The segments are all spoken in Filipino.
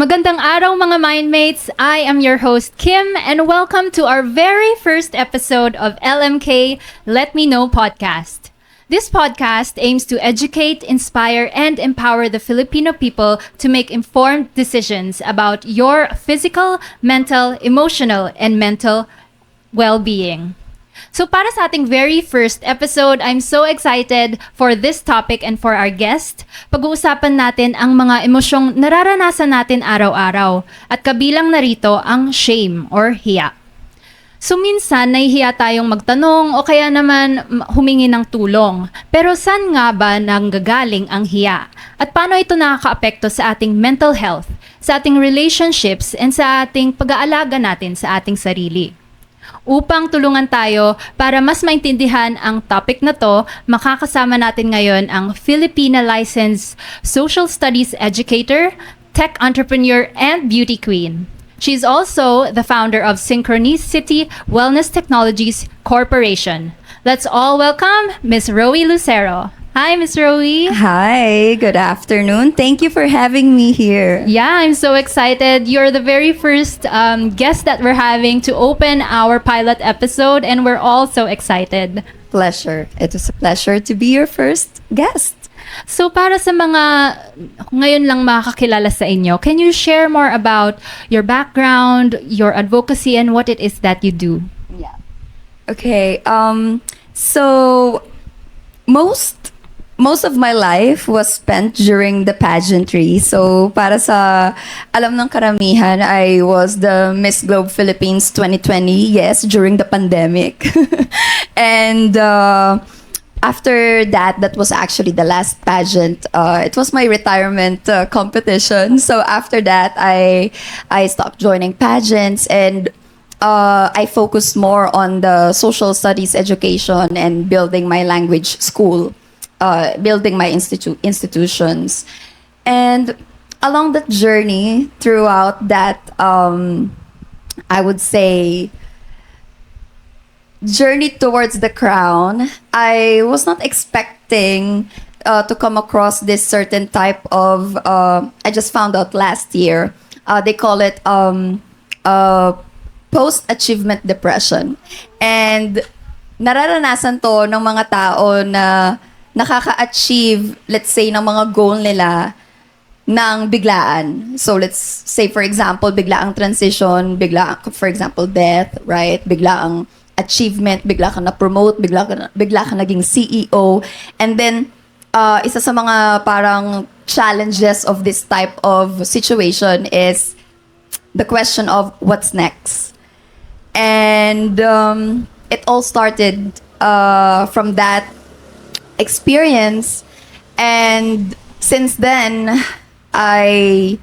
Magandang araw mga mindmates! I am your host Kim and welcome to our very first episode of LMK Let Me Know podcast. This podcast aims to educate, inspire, and empower the Filipino people to make informed decisions about your physical, mental, emotional, and mental well-being. So para sa ating very first episode, I'm so excited for this topic and for our guest. Pag-uusapan natin ang mga emosyong nararanasan natin araw-araw at kabilang narito ang shame or hiya. So minsan nahihiya tayong magtanong o kaya naman humingi ng tulong. Pero saan nga ba nanggagaling ang hiya? At paano ito nakakaapekto sa ating mental health, sa ating relationships, and sa ating pag-aalaga natin sa ating sarili? Upang tulungan tayo para mas maintindihan ang topic na to, makakasama natin ngayon ang Filipina licensed social studies educator, tech entrepreneur, and beauty queen. She's also the founder of 𝗪𝗂𝗁𝗀 Wellness Technologies Corporation. Let's all welcome Ms. Rowee Lucero. Hi, Ms. Rowee. Hi, good afternoon. Thank you for having me here. Yeah, I'm so excited. You're the very first guest that we're having to open our pilot episode, and we're all so excited. Pleasure. It was a pleasure to be your first guest. So para sa mga ngayon lang makakilala sa inyo, can you share more about your background, your advocacy, and what it is that you do? Yeah. Okay. So most of my life was spent during the pageantry. So, para sa alam ng karamihan, I was the Miss Globe Philippines 2020, yes, during the pandemic. And after that was actually the last pageant. It was my retirement competition. So, after that, I stopped joining pageants and I focused more on the social studies education and building my language school. Building my institutions. And along that journey, throughout that, I would say, journey towards the crown, I was not expecting to come across this certain type of, I just found out last year, they call it post-achievement depression. And nararanasan to ng mga tao na nakaka-achieve, let's say, ng mga goal nila ng biglaan. So let's say, for example, biglaang transition, for example, death, right? Biglaang achievement, bigla ka na-promote, bigla ka naging CEO. And then, isa sa mga parang challenges of this type of situation is the question of what's next. And it all started from that experience, and since then I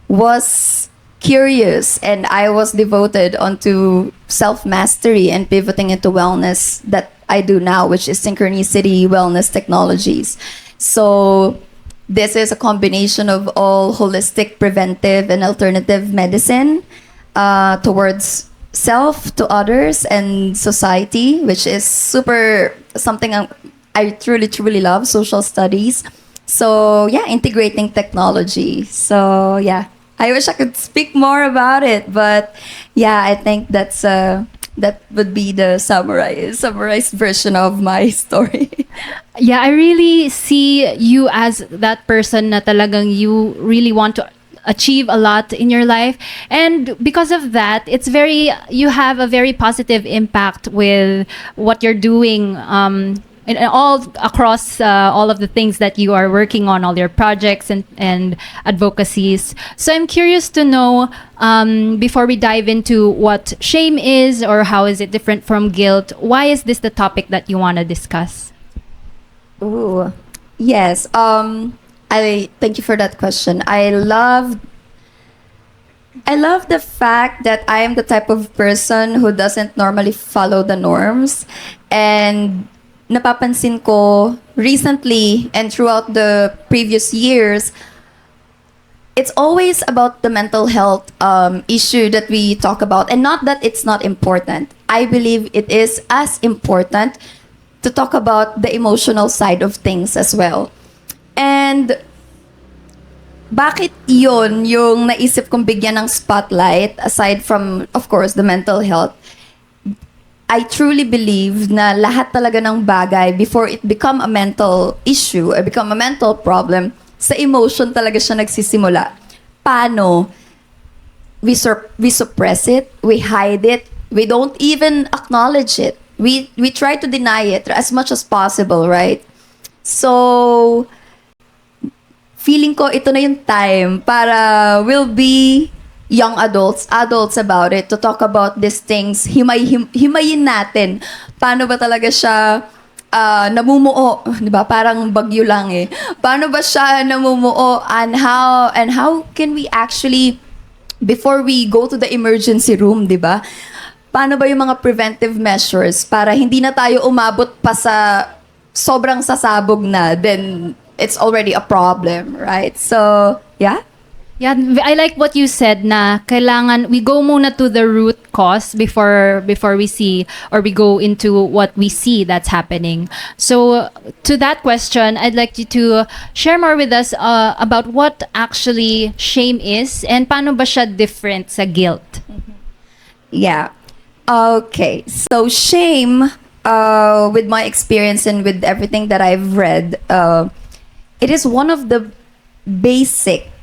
was curious and I was devoted onto self-mastery and pivoting into wellness that I do now, which is 𝗪𝗂𝗁𝗀 Wellness Technologies. So this is a combination of all holistic, preventive, and alternative medicine towards self, to others, and society, which is super something I truly, truly love, social studies. So yeah, integrating technology. So yeah, I wish I could speak more about it, but yeah, I think that would be the summarized version of my story. Yeah, I really see you as that person na talagang you really want to achieve a lot in your life, and because of that, you have a very positive impact with what you're doing and all across all of the things that you are working on, all your projects and advocacies. So I'm curious to know, before we dive into what shame is or how is it different from guilt, why is this the topic that you want to discuss? Ooh, yes. I thank you for that question. I love the fact that I am the type of person who doesn't normally follow the norms, and napapansin ko recently and throughout the previous years, it's always about the mental health issue that we talk about, and not that it's not important. I believe it is as important to talk about the emotional side of things as well. And bakit yun yung naisip kong bigyan ng spotlight aside from, of course, the mental health? I truly believe na lahat talaga ng bagay before it become a mental issue or become a mental problem, sa emotion talaga siya nagsisimula. Paano? We suppress it, we hide it, we don't even acknowledge it. We try to deny it as much as possible, right? So, feeling ko ito na yung time para we'll be young adults about it, to talk about these things. Himayin natin. Paano ba talaga siya namumuo? Di ba? Parang bagyo lang eh. Paano ba siya namumuo, and how can we actually, before we go to the emergency room, di ba? Paano ba yung mga preventive measures para hindi na tayo umabot pa sa sobrang sasabog na, then it's already a problem, right? So, yeah. Yeah, I like what you said na kailangan we go muna to the root cause before we see or we go into what we see that's happening. So to that question, I'd like you to share more with us about what actually shame is and paano ba siya different sa guilt. Yeah. Okay. So shame, with my experience and with everything that I've read, it is one of the basic.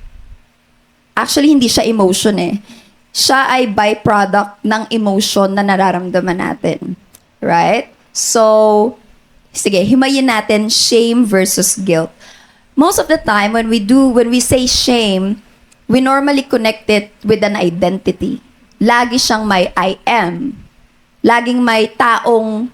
Actually, hindi siya emotion eh. Siya ay byproduct ng emotion na nararamdaman natin. Right? So, sige, himayin natin shame versus guilt. Most of the time, when we say shame, we normally connect it with an identity. Lagi siyang may I am. Laging may taong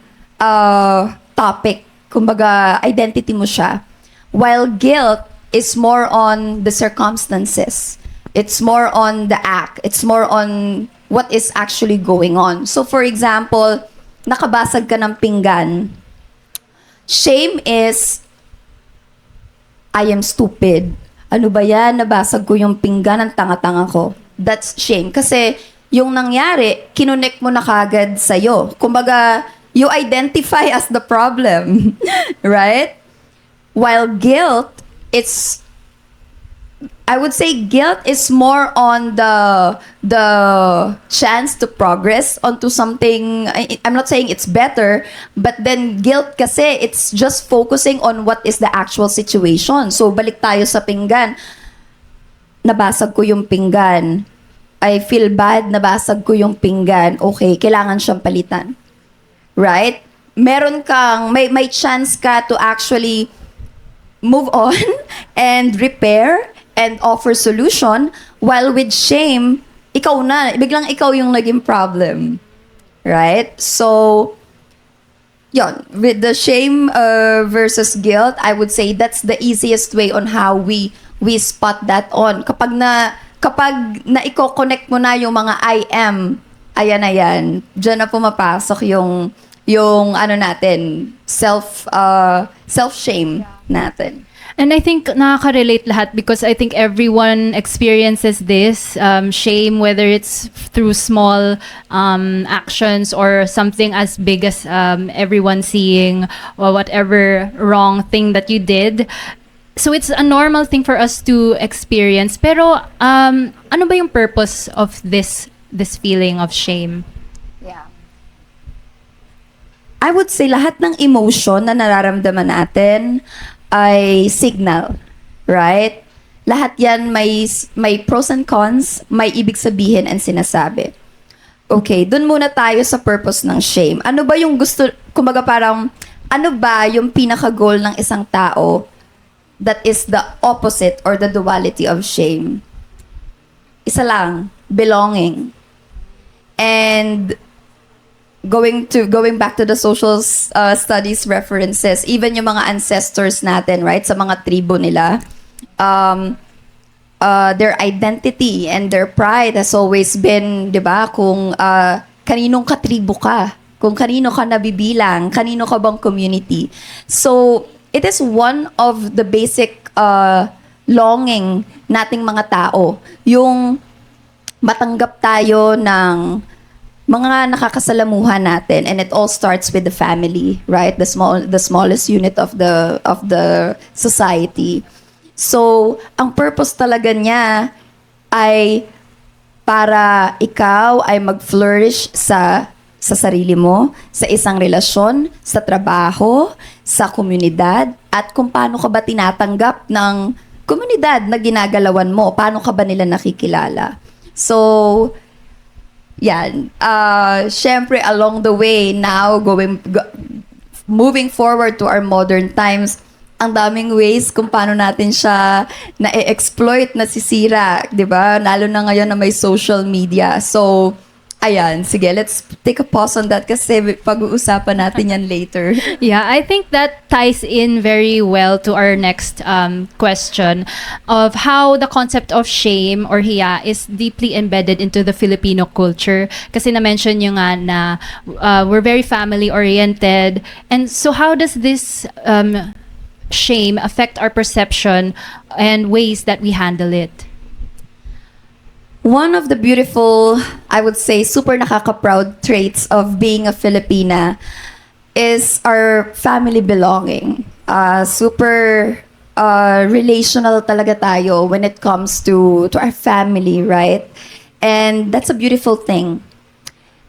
topic. Kumbaga, identity mo siya. While guilt is more on the circumstances. It's more on the act. It's more on what is actually going on. So, for example, nakabasag ka ng pinggan. Shame is, I am stupid. Ano ba yan? Nabasag ko yung pinggan, ang tanga-tanga ko. That's shame. Kasi yung nangyari, kinonect mo na kagad sa'yo. Kumbaga, you identify as the problem. Right? While guilt, I would say guilt is more on the chance to progress onto something. I'm not saying it's better, but then guilt kasi it's just focusing on what is the actual situation. So balik tayo sa pinggan. Nabasag ko yung pinggan. I feel bad, nabasag ko yung pinggan. Okay, kailangan siyang palitan. Right? Meron kang, may chance ka to actually move on and repair and offer solution, while with shame, biglang ikaw yung naging problem. Right? So, yun, with the shame versus guilt, I would say that's the easiest way on how we spot that on. Kapag na i-connect mo na yung mga I am, ayan, dyan na pumapasok yung ano natin, self-shame natin. And I think nakaka-relate lahat because I think everyone experiences this shame, whether it's through small actions or something as big as everyone seeing or whatever wrong thing that you did. So it's a normal thing for us to experience. Pero ano ba yung purpose of this feeling of shame? Yeah. I would say lahat ng emotion na nararamdaman natin ay signal, right? Lahat yan may pros and cons, may ibig sabihin and sinasabi. Okay, dun muna tayo sa purpose ng shame. Ano ba yung gusto, kumbaga parang, ano ba yung pinaka-goal ng isang tao that is the opposite or the duality of shame? Isa lang, belonging. And going back to the social studies references, even yung mga ancestors natin, right, sa mga tribo nila, their identity and their pride has always been, di ba, kung kaninong katribo ka, kung kanino ka nabibilang, kanino ka bang community. So, it is one of the basic longing nating mga tao, yung matanggap tayo ng mga nakakasalamuhan natin, and it all starts with the family, right? The smallest unit of the society. So, ang purpose talaga niya ay para ikaw ay mag-flourish sa sarili mo, sa isang relasyon, sa trabaho, sa komunidad, at kung paano ka ba tinatanggap ng komunidad na ginagalawan mo, paano ka ba nila nakikilala. So, yan. Syempre, along the way, now, moving forward to our modern times, ang daming ways kung paano natin siya na-exploit, nasisira, di ba? Lalo na ngayon na may social media. So, ayan, sige, let's take a pause on that kasi pag-uusapan natin yan later. Yeah, I think that ties in very well to our next question of how the concept of shame or hiya is deeply embedded into the Filipino culture. Kasi na-mention nyo nga na we're very family-oriented. And so how does this shame affect our perception and ways that we handle it? One of the beautiful, I would say, super nakaka-proud traits of being a Filipina is our family belonging. Super relational talaga tayo when it comes to our family, right? And that's a beautiful thing.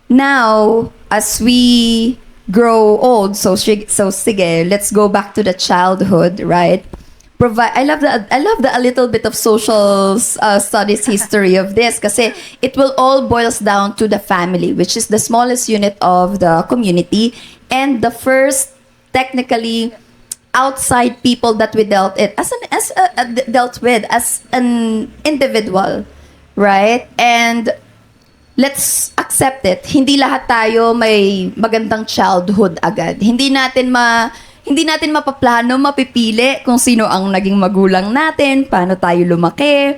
Now, as we grow old, so sige, let's go back to the childhood, right? I love the a little bit of social studies history of this kasi it will all boils down to the family, which is the smallest unit of the community and the first technically outside people that we dealt with as an individual, right? And let's accept it. Hindi lahat tayo may magandang childhood agad. Hindi natin mapaplano, mapipili kung sino ang naging magulang natin, paano tayo lumaki,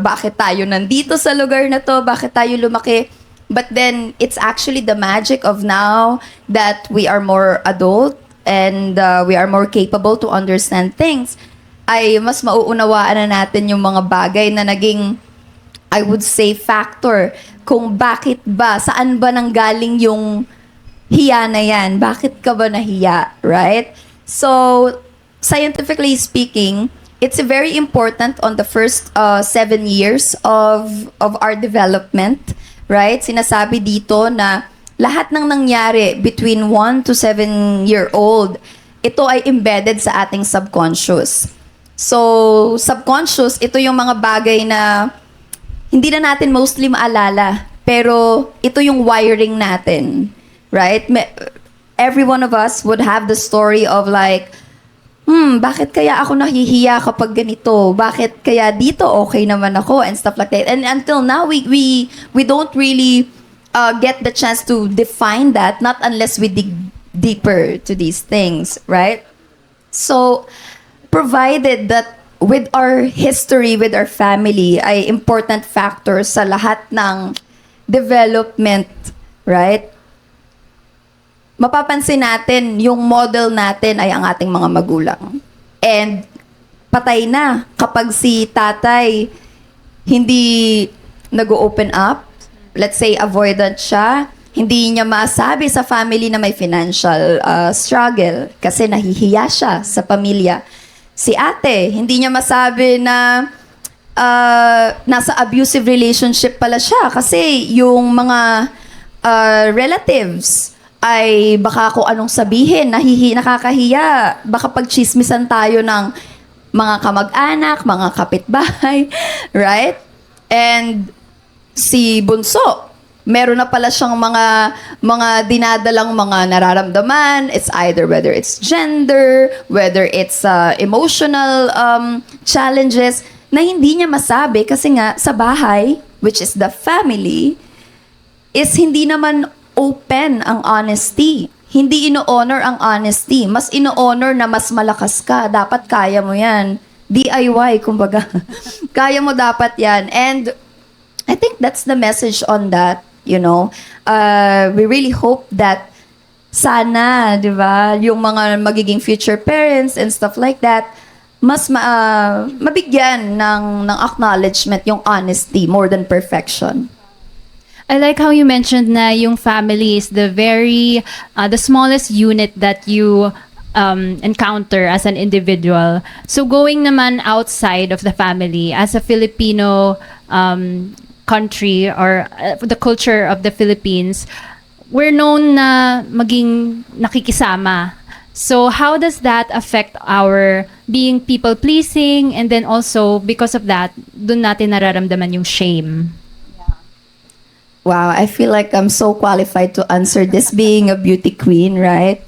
bakit tayo nandito sa lugar na to, bakit tayo lumaki. But then, it's actually the magic of now that we are more adult and we are more capable to understand things, ay mas mauunawaan na natin yung mga bagay na naging, I would say, factor kung bakit ba, saan ba nanggaling yung hiya na yan? Bakit ka ba nahiya? Right? So, scientifically speaking, it's very important on the first 7 years of our development. Right? Sinasabi dito na lahat ng nangyari between 1 to 7-year-old, ito ay embedded sa ating subconscious. So, subconscious, ito yung mga bagay na hindi na natin mostly maalala, pero ito yung wiring natin. Right? Every one of us would have the story of like, bakit kaya ako nahihiya kapag ganito? Bakit kaya dito okay naman ako? And stuff like that. And until now, we don't really get the chance to define that, not unless we dig deeper to these things, right? So, provided that with our history, with our family, ay important factors sa lahat ng development, right? Mapapansin natin, yung model natin ay ang ating mga magulang. And patay na kapag si tatay hindi nag-open up, let's say avoidant siya, hindi niya masabi sa family na may financial struggle kasi nahihiya siya sa pamilya. Si ate, hindi niya masabi na nasa abusive relationship pala siya kasi yung mga relatives ay baka kung anong sabihin, nakakahiya. Baka pagchismisan tayo ng mga kamag-anak, mga kapitbahay, right? And si bunso, meron na pala siyang mga dinadalang mga nararamdaman. It's either whether it's gender, whether it's emotional challenges na hindi niya masabi kasi nga sa bahay, which is the family, is hindi naman open ang honesty. Hindi ino-honor ang honesty. Mas ino-honor na mas malakas ka. Dapat kaya mo yan. DIY, kumbaga. Kaya mo dapat yan. And I think that's the message on that, you know. We really hope that sana, di ba, yung mga magiging future parents and stuff like that, mas mabigyan ng acknowledgement yung honesty more than perfection. I like how you mentioned na yung family is the smallest unit that you encounter as an individual. So going naman outside of the family, as a Filipino country, or the culture of the Philippines, we're known na maging nakikisama. So how does that affect our being people-pleasing, and then also because of that, dun natin nararamdaman yung shame? Wow, I feel like I'm so qualified to answer this being a beauty queen, right?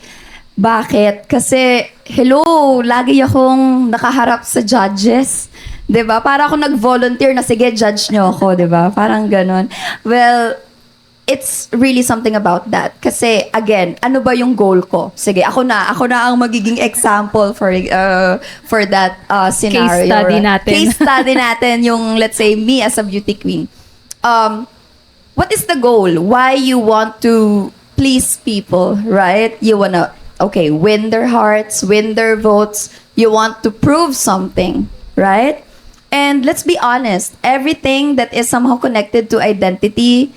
Bakit? Kasi, hello, lagi akong nakaharap sa judges. 'Di ba? Para ako nag-volunteer na, sige, judge nyo ako, 'di ba? Parang ganon. Well, it's really something about that. Kasi, again, ano ba yung goal ko? Sige, ako na ang magiging example for that scenario. Case study natin. Case study natin yung, let's say, me as a beauty queen. What is the goal? Why you want to please people, right? You wanna, okay, win their hearts, win their votes. You want to prove something, right? And let's be honest, everything that is somehow connected to identity,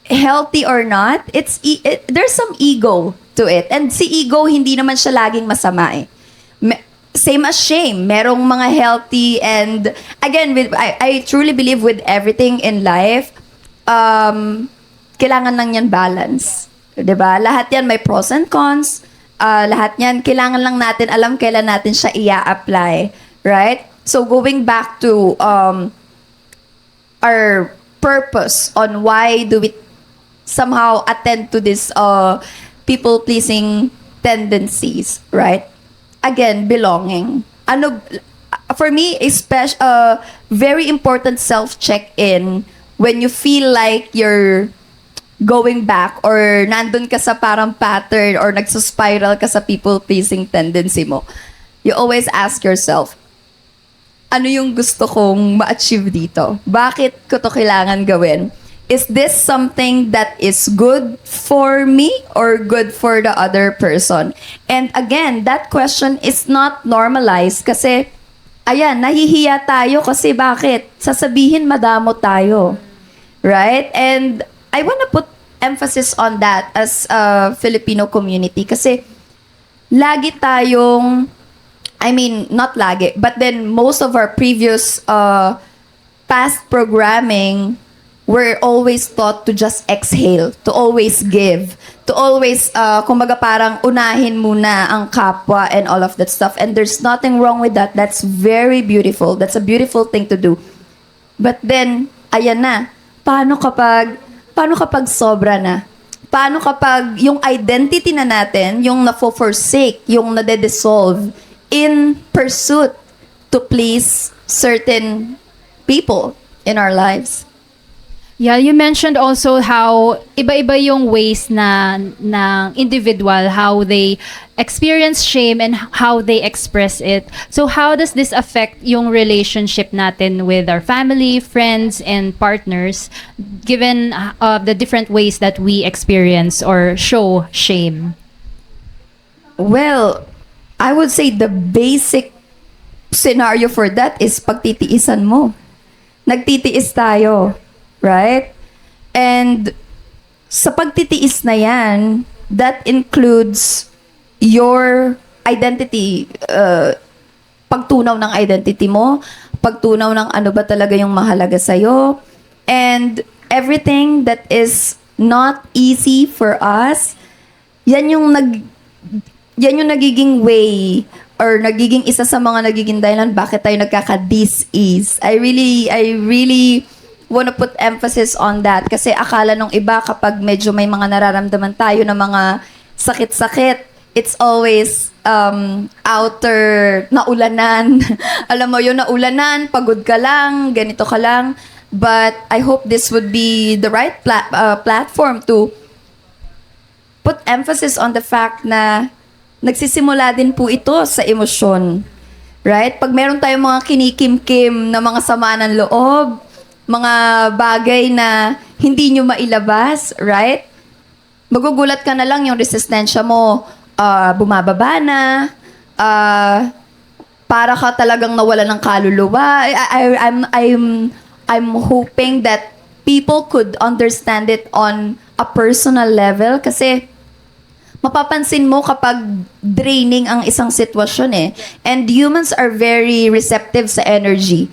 healthy or not, there's some ego to it. And si ego, hindi naman siya laging masama eh. Same as shame. Merong mga healthy, and again, I truly believe with everything in life, kailangan lang yan balance. 'Di ba? Lahat yan may pros and cons. Lahat yan, kailangan lang natin alam kailan natin siya i-apply. Right? So going back to our purpose on why do we somehow attend to this people-pleasing tendencies, right? Again, belonging. For me, very important self-check-in when you feel like you're going back or nandun ka sa parang pattern or nagsuspiral ka sa people-pleasing tendency mo. You always ask yourself, ano yung gusto kong ma-achieve dito? Bakit ko to kailangan gawin? Is this something that is good for me or good for the other person? And again, that question is not normalized kasi, ayan, nahihiya tayo kasi bakit? Sasabihin madamo tayo. Right? And I want to put emphasis on that as a Filipino community kasi lagi tayong, I mean, not lagi, but then most of our previous past programming, we're always taught to just exhale, to always give, to always, kumbaga parang unahin muna ang kapwa and all of that stuff. And there's nothing wrong with that. That's very beautiful. That's a beautiful thing to do. But then, ayan na. Paano kapag sobra na? Paano kapag yung identity na natin, yung na-forsake, yung nade-dissolve in pursuit to please certain people in our lives? Yeah, you mentioned also how iba-iba yung ways na individual, how they experience shame and how they express it. So how does this affect yung relationship natin with our family, friends, and partners, given the different ways that we experience or show shame? Well, I would say the basic scenario for that is pagtitiisan mo. Nagtitiis tayo. Right? And sa pagtitiis na yan, that includes your identity, pagtunaw ng identity mo, pagtunaw ng ano ba talaga yung mahalaga sa'yo, and everything that is not easy for us, yan yung nagiging way or nagiging isa sa mga nagiging dahilan bakit tayo nagkaka-dis-ease. I really wanna put emphasis on that kasi akala nung iba kapag medyo may mga nararamdaman tayo na mga sakit-sakit, it's always outer naulanan. Alam mo yun, naulanan, pagod ka lang, ganito ka lang. But I hope this would be the right platform to put emphasis on the fact na nagsisimula din po ito sa emosyon. Right? Pag meron tayong mga kinikim-kim na mga sama ng loob, mga bagay na hindi nyo mailabas, right? Magugulat ka na lang yung resistensya mo, bumababa na, para ka talagang nawala ng kaluluwa. I'm hoping that people could understand it on a personal level kasi mapapansin mo kapag draining ang isang sitwasyon eh. And humans are very receptive sa energy.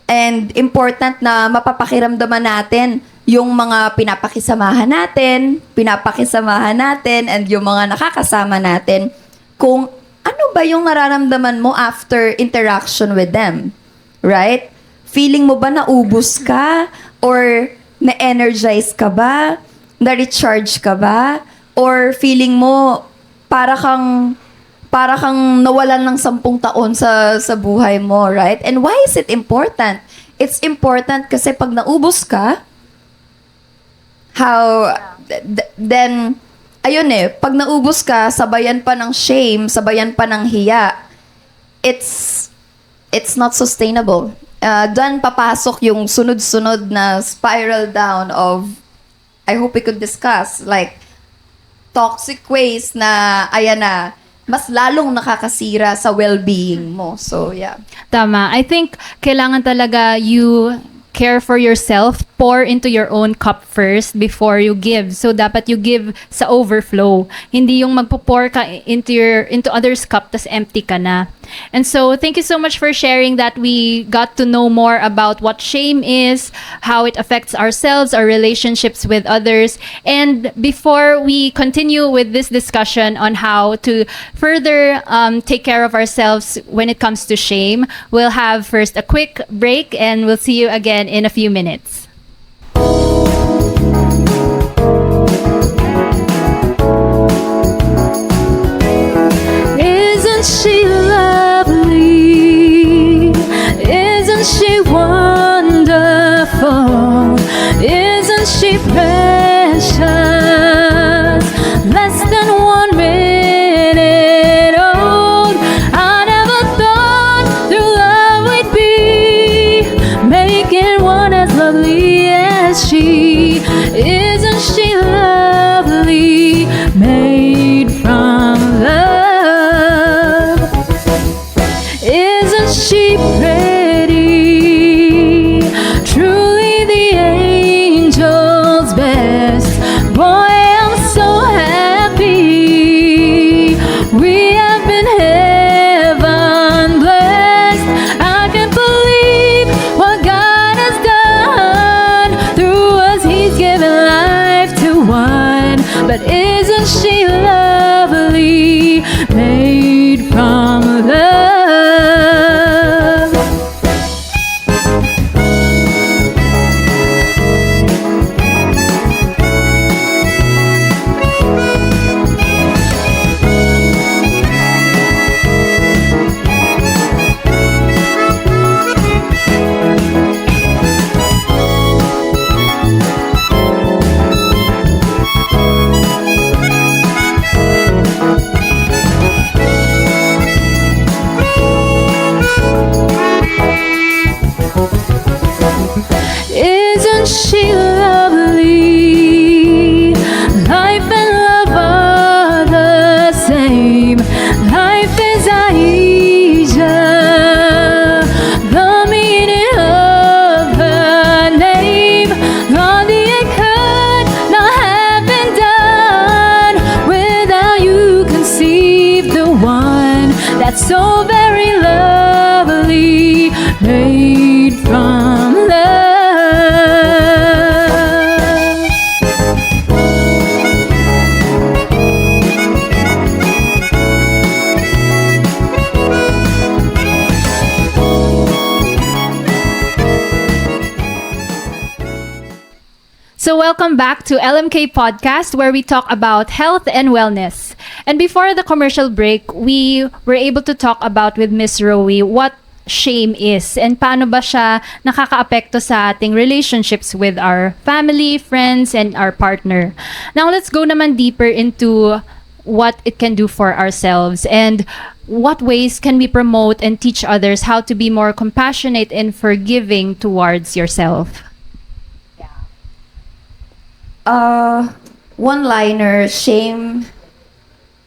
And important na mapapakiramdaman natin yung mga pinapakisamahan natin, and yung mga nakakasama natin, kung ano ba yung nararamdaman mo after interaction with them. Right? Feeling mo ba naubos ka? Or na-energize ka ba? Na-recharge ka ba? Or feeling mo para kang nawalan ng 10 taon sa buhay mo, right? And why is it important? It's important kasi pag naubos ka, then, ayun pag naubos ka, sabayan pa ng shame, sabayan pa ng hiya, it's not sustainable. Doon papasok yung sunod-sunod na spiral down of, I hope we could discuss, like, toxic ways na, ayan na, mas lalong nakakasira sa well-being mo. So, yeah. Tama. I think kailangan talaga you care for yourself, pour into your own cup first before you give. So dapat you give sa overflow. Hindi yung magpo-pour ka into others' cup tas empty ka na. And so thank you so much for sharing that. We got to know more about what shame is, how it affects ourselves, our relationships with others. And before we continue with this discussion on how to further take care of ourselves when it comes to shame, we'll have first a quick break and we'll see you again in a few minutes. Isn't she lovely? Isn't she wonderful? Isn't she precious? Less than 1 minute old. I never thought through love we'd be making one as lovely as she. Isn't she lovely? Made from love. Isn't she pretty? Truly the angel's best. Boy, I'm so happy. We have been heaven blessed. I can't believe what God has done. Through us, He's given life to one. But isn't she lovely? Made from love. Isn't she lovely? Life and love are the same. Life is 𝗂𝗄𝗄, the meaning of her name. Lord, it could not have been done without you. Conceive the one that's so very lovely, made from love. So welcome back to LMK Podcast, where we talk about health and wellness. And before the commercial break, we were able to talk about with Miss Rowee what shame is and paano ba siya nakakaapekto sa ating relationships with our family, friends, and our partner. Now let's go naman deeper into what it can do for ourselves and what ways can we promote and teach others how to be more compassionate and forgiving towards yourself. One-liner, shame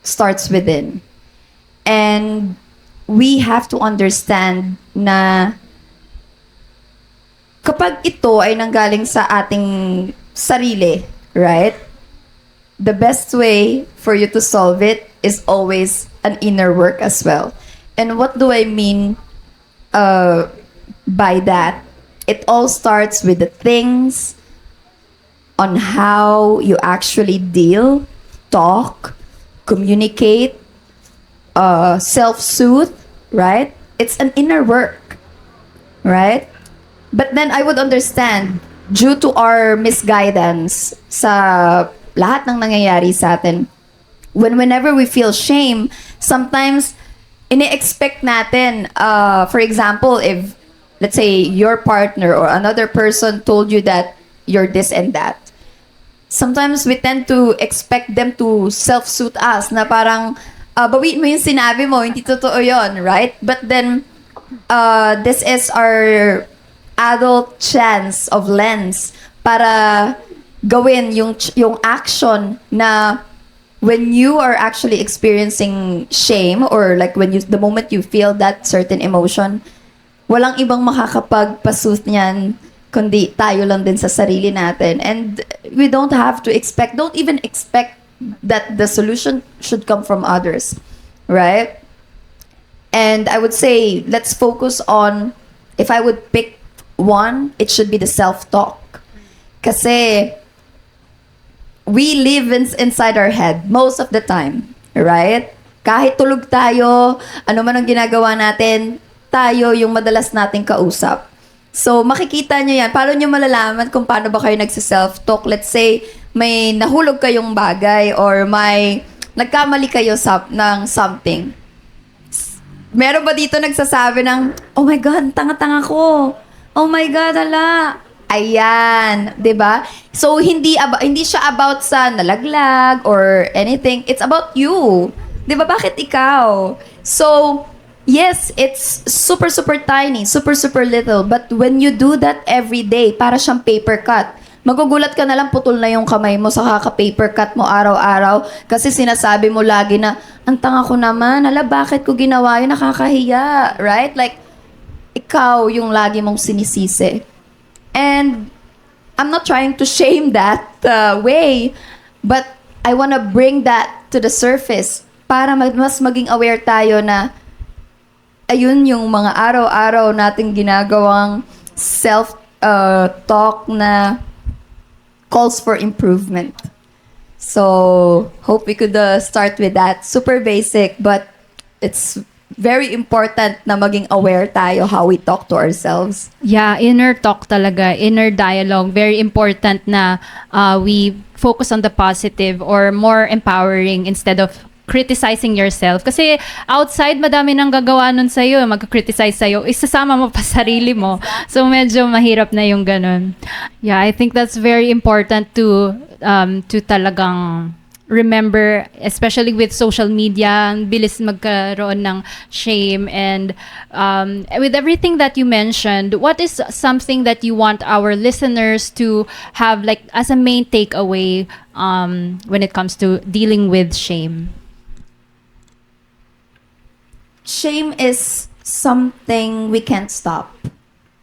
starts within. And we have to understand na kapag ito ay nanggaling sa ating sarili, right? the best way for you to solve it is always an inner work as well. And what do I mean by that? It all starts with the things on how you actually deal, talk, communicate, self-soothe, right? It's an inner work, right? But then I would understand, due to our misguidance sa lahat ng nangyayari sa atin, whenever we feel shame, sometimes ini-expect natin, for example, if let's say your partner or another person told you that you're this and that, sometimes we tend to expect them to self-soothe us na parang, bawiin mo yung sinabi mo, hindi totoo yun, right? But then, this is our adult chance of lens para gawin yung action na when you are actually experiencing shame, or like the moment you feel that certain emotion, walang ibang makakapagpa-soothe niyan kundi tayo lang din sa sarili natin. And we don't even expect that the solution should come from others, right? And I would say, let's focus on, if I would pick one, it should be the self-talk. Kasi we live inside our head most of the time, right? Kahit tulog tayo, ano man ang ginagawa natin, tayo yung madalas nating kausap. So, makikita nyo yan. Paano nyo malalaman kung paano ba kayo nagsiself-talk? Let's say, may nahulog kayong bagay or may nagkamali kayo ng something. Meron ba dito nagsasabi ng, oh my God, tanga-tanga ko. Oh my God, hala. Ayan, 'di ba? So hindi siya about sa nalaglag or anything. It's about you. 'Di ba? Bakit ikaw? So, yes, it's super tiny, super little, but when you do that every day, para siyang paper cut. Magugulat ka na lang putol na yung kamay mo sa kaka-paper cut mo araw-araw kasi sinasabi mo lagi na, ang tanga ko naman, ala bakit ko ginawa yun, nakakahiya, right? Like, ikaw yung lagi mong sinisisi. And I'm not trying to shame that way, but I wanna bring that to the surface para mas maging aware tayo na ayun yung mga araw-araw nating ginagawang self-talk na calls for improvement. So, hope we could start with that. Super basic, but it's very important na maging aware tayo how we talk to ourselves. Yeah, inner talk talaga, inner dialogue. Very important na we focus on the positive or more empowering instead of criticizing yourself. Kasi outside, madami nang gagawa nun sa'yo, mag-criticize sa'yo, isasama mo pa sarili mo. So, medyo mahirap na yung ganun. Yeah, I think that's very important to talagang remember, especially with social media, ang bilis magkaroon ng shame. And with everything that you mentioned, what is something that you want our listeners to have like as a main takeaway when it comes to dealing with shame? Shame is something we can't stop,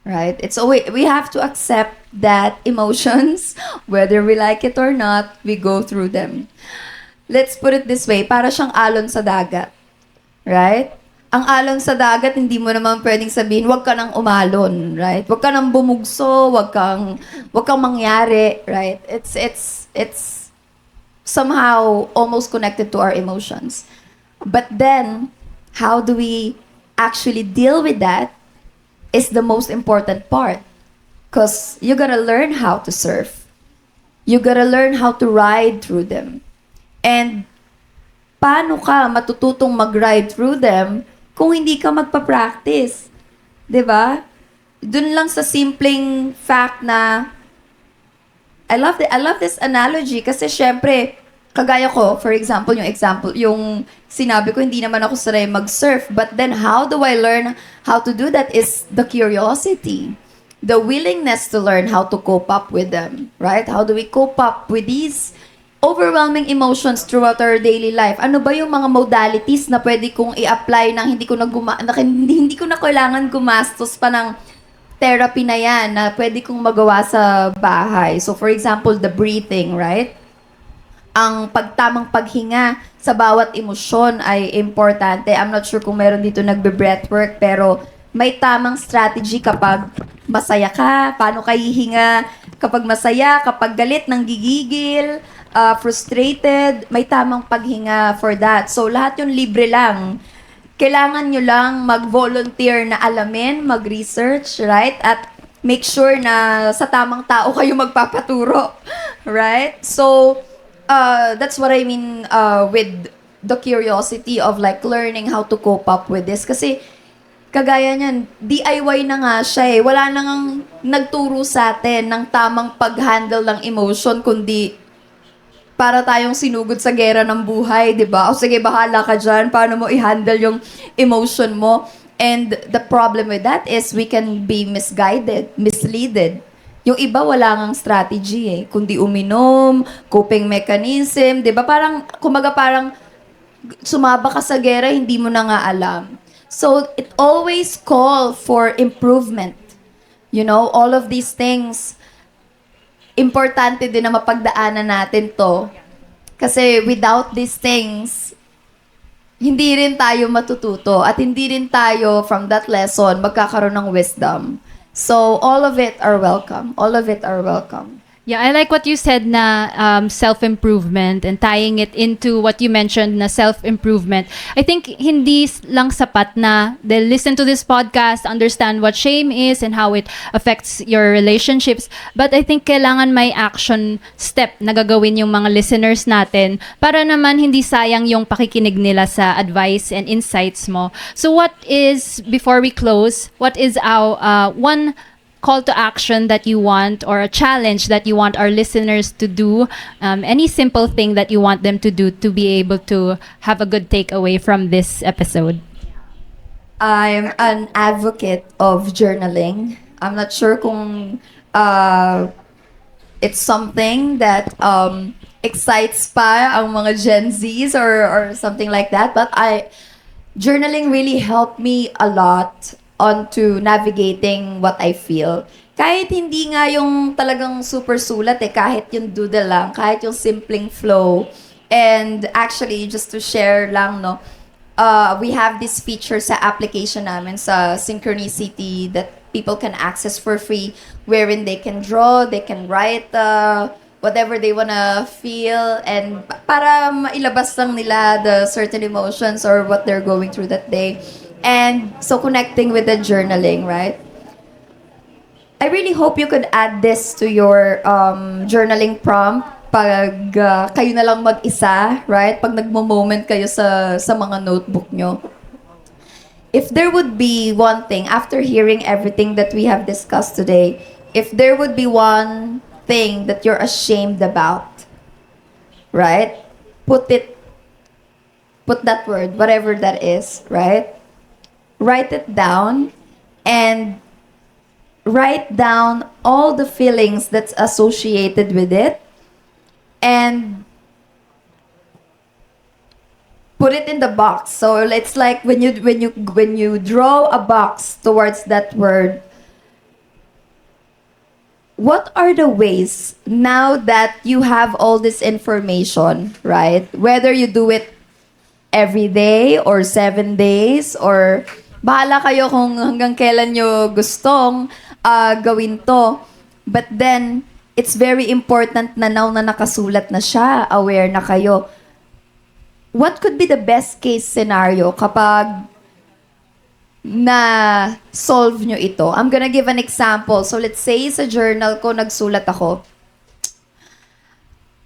right? It's always, we have to accept that emotions, whether we like it or not, we go through them. Let's put it this way, para siyang alon sa dagat, right? Ang alon sa dagat, hindi mo naman pwedeng sabihin, wag ka nang umalon, right? Wag ka nang bumugso, wag kang mangyari, right? It's somehow almost connected to our emotions. But then, how do we actually deal with that is the most important part. Because you gotta learn how to surf. You gotta learn how to ride through them. And paano ka matututong mag-ride through them kung hindi ka magpa-practice? 'Di ba? Dun lang sa simpleng fact na I love this analogy kasi syempre kagaya ko, for example, yung sinabi ko, hindi naman ako sanay mag-surf. But then, how do I learn how to do that is the curiosity. The willingness to learn how to cope up with them, right? How do we cope up with these overwhelming emotions throughout our daily life? Ano ba yung mga modalities na pwede kong i-apply nang hindi ko na kailangan gumastos pa ng therapy na yan na pwede kong magawa sa bahay? So, for example, the breathing, right? ang pagtamang paghinga sa bawat emosyon ay importante. I'm not sure kung meron dito nagbe-breathwork, pero may tamang strategy kapag masaya ka, paano ka hihinga kapag masaya, kapag galit, nanggigigil, frustrated, may tamang paghinga for that. So, lahat yun libre lang. Kailangan nyo lang mag-volunteer na alamin, mag-research, right? At make sure na sa tamang tao kayo magpapaturo, right? So, that's what I mean with the curiosity of like learning how to cope up with this. Kasi, kagaya niyan, DIY na nga siya eh. Wala nang nagturo sa atin ng tamang pag-handle ng emotion, kundi para tayong sinugod sa gera ng buhay, di ba? O sige, bahala ka dyan. Paano mo i-handle yung emotion mo? And the problem with that is we can be misguided, misleaded. Yung iba wala ngang strategy eh. Kundi uminom, coping mechanism, di ba? Parang sumaba ka sa gera, hindi mo na nga alam. So, it always call for improvement. You know, all of these things, importante din na mapagdaanan natin to. Kasi without these things, hindi rin tayo matututo at hindi rin tayo from that lesson magkakaroon ng wisdom. So, all of it are welcome. All of it are welcome. Yeah, I like what you said na self-improvement and tying it into what you mentioned na self-improvement. I think hindi lang sapat na they'll listen to this podcast, understand what shame is and how it affects your relationships. But I think kailangan may action step na gagawin yung mga listeners natin para naman hindi sayang yung pakikinig nila sa advice and insights mo. So before we close, what is our one call to action that you want or a challenge that you want our listeners to do, any simple thing that you want them to do to be able to have a good takeaway from this episode? I'm an advocate of journaling. I'm not sure kung it's something that excites pa ang mga Gen Zs or something like that, but journaling really helped me a lot onto navigating what I feel. Kahit hindi nga yung talagang super sulat kahit yung doodle lang, kahit yung simpleng flow. And actually, just to share lang, no, we have this feature sa application namin sa Synchronicity that people can access for free, wherein they can draw, they can write whatever they wanna feel, and para mailabas lang nila the certain emotions or what they're going through that day. And so connecting with the journaling, right? I really hope you could add this to your journaling prompt pag kayo na lang mag-isa, right? Pag nagmo-moment kayo sa mga notebook nyo. If there would be one thing, after hearing everything that we have discussed today, if there would be one thing that you're ashamed about, right? Put that word, whatever that is, right? Write it down and write down all the feelings that's associated with it and put it in the box. So it's like when you draw a box towards that word, what are the ways now that you have all this information, right? Whether you do it every day or 7 days or bahala kayo kung hanggang kailan nyo gustong gawin to. But then, it's very important na now na nakasulat na siya, aware na kayo. What could be the best case scenario kapag na-solve nyo ito? I'm gonna give an example. So let's say sa journal ko, nagsulat ako.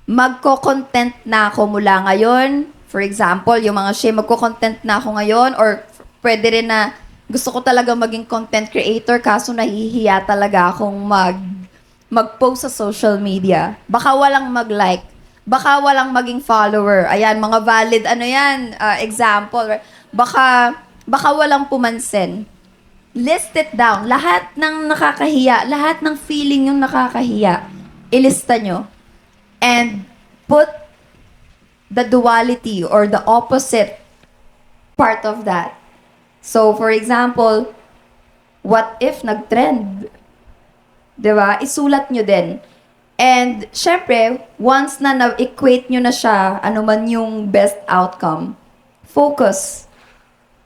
Magko-content na ako mula ngayon. For example, yung mga magko-content na ako ngayon or pwede rin na gusto ko talaga maging content creator kaso nahihiya talaga akong mag-post sa social media. Baka walang mag-like. Baka walang maging follower. Ayan, mga valid, example. Baka walang pumansin. List it down. Lahat ng nakakahiya, lahat ng feeling yung nakakahiya, ilista nyo. And put the duality or the opposite part of that. So, for example, what if nag-trend? Diba? Isulat nyo din. And, syempre, once na na-equate nyo na siya, ano man yung best outcome, focus.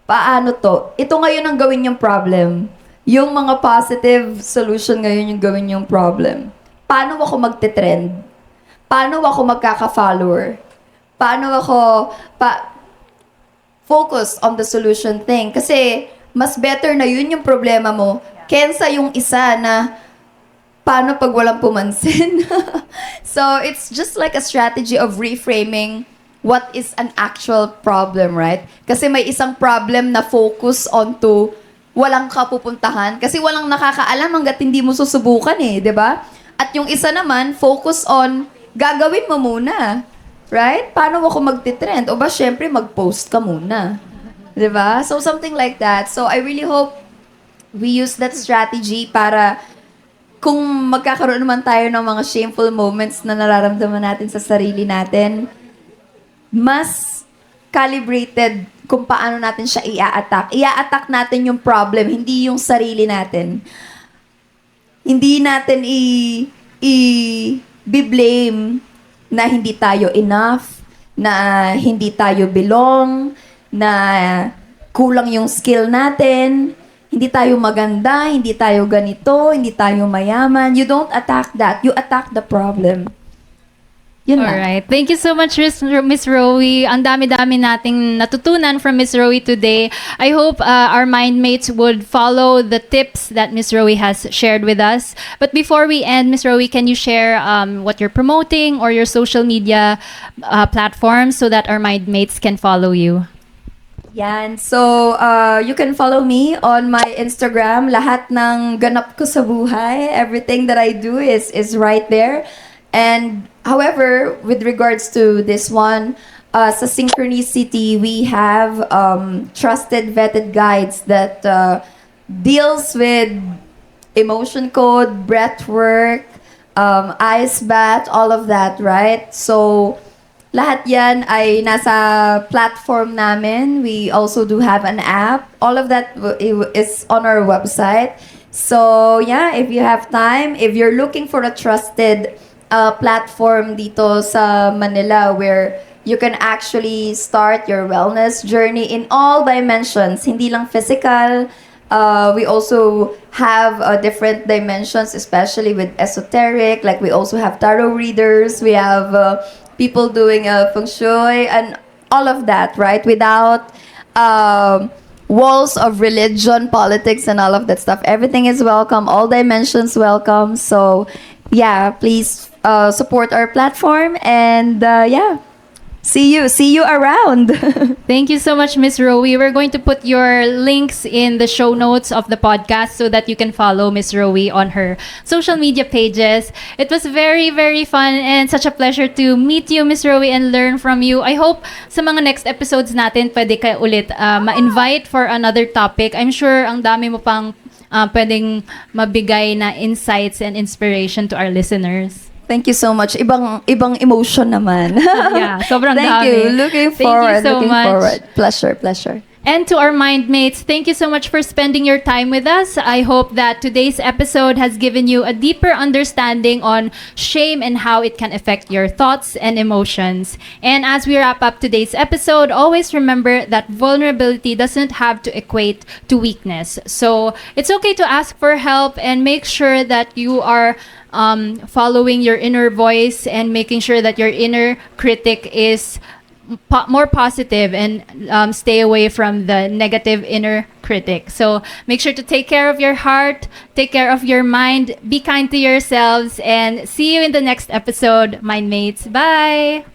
Paano to? Ito ngayon ang gawin yung problem. Yung mga positive solution ngayon yung gawin yung problem. Paano ako magte-trend? Paano ako magkaka-follower? Paano ako focus on the solution thing? Kasi mas better na yun yung problema mo kaysa yung isa na paano pag walang pumansin? So, it's just like a strategy of reframing what is an actual problem, right? Kasi may isang problem na focus onto walang kapupuntahan. Kasi walang nakakaalam hanggat hindi mo susubukan eh, di ba? At yung isa naman, focus on gagawin mo muna. Right? Paano ako magte-trend? O ba, syempre, mag-post ka muna. Di ba? So, something like that. So, I really hope we use that strategy para kung magkakaroon naman tayo ng mga shameful moments na nararamdaman natin sa sarili natin, mas calibrated kung paano natin siya i-attack. I-attack natin yung problem, hindi yung sarili natin. Hindi natin i-blame na hindi tayo enough, na hindi tayo belong, na kulang yung skill natin, hindi tayo maganda, hindi tayo ganito, hindi tayo mayaman. You don't attack that. You attack the problem. Yun lang. Alright. Thank you so much, Miss Rowee. Ang dami-dami nating natutunan from Miss Rowee today. I hope our mindmates would follow the tips that Miss Rowee has shared with us. But before we end, Miss Rowee, can you share what you're promoting or your social media platforms so that our mindmates can follow you? Yan. So, you can follow me on my Instagram. Lahat ng ganap ko sa buhay, everything that I do is right there. And, however, with regards to this one, sa Synchronicity, we have trusted, vetted guides that deals with emotion code, breath work, ice bath, all of that, right? So, lahat yan ay nasa platform namin. We also do have an app. All of that is on our website. So, yeah, if you have time, if you're looking for a trusted platform dito sa Manila where you can actually start your wellness journey in all dimensions, hindi lang physical. We also have different dimensions, especially with esoteric. Like we also have tarot readers. We have people doing feng shui and all of that, right? Without walls of religion, politics, and all of that stuff. Everything is welcome. All dimensions welcome. So, yeah, please support our platform and yeah. See you around. Thank you so much, Miss Rowee. We're going to put your links in the show notes of the podcast so that you can follow Miss Rowee on her social media pages. It was very, very fun and such a pleasure to meet you, Miss Rowee, and learn from you. I hope sa mga next episodes natin, pwede ka ulit ma-invite for another topic. I'm sure ang dami mo pang pwedeng mabigay na insights and inspiration to our listeners. Thank you so much. Ibang emotion naman. Yeah, sobrang Thank dami. you. Looking forward. Thank you so much. Forward. Pleasure. And to our mindmates, thank you so much for spending your time with us. I hope that today's episode has given you a deeper understanding on shame and how it can affect your thoughts and emotions. And as we wrap up today's episode, always remember that vulnerability doesn't have to equate to weakness. So it's okay to ask for help and make sure that you are following your inner voice and making sure that your inner critic is more positive and stay away from the negative inner critic. So make sure to take care of your heart, take care of your mind, be kind to yourselves, and see you in the next episode, Mindmates. Bye!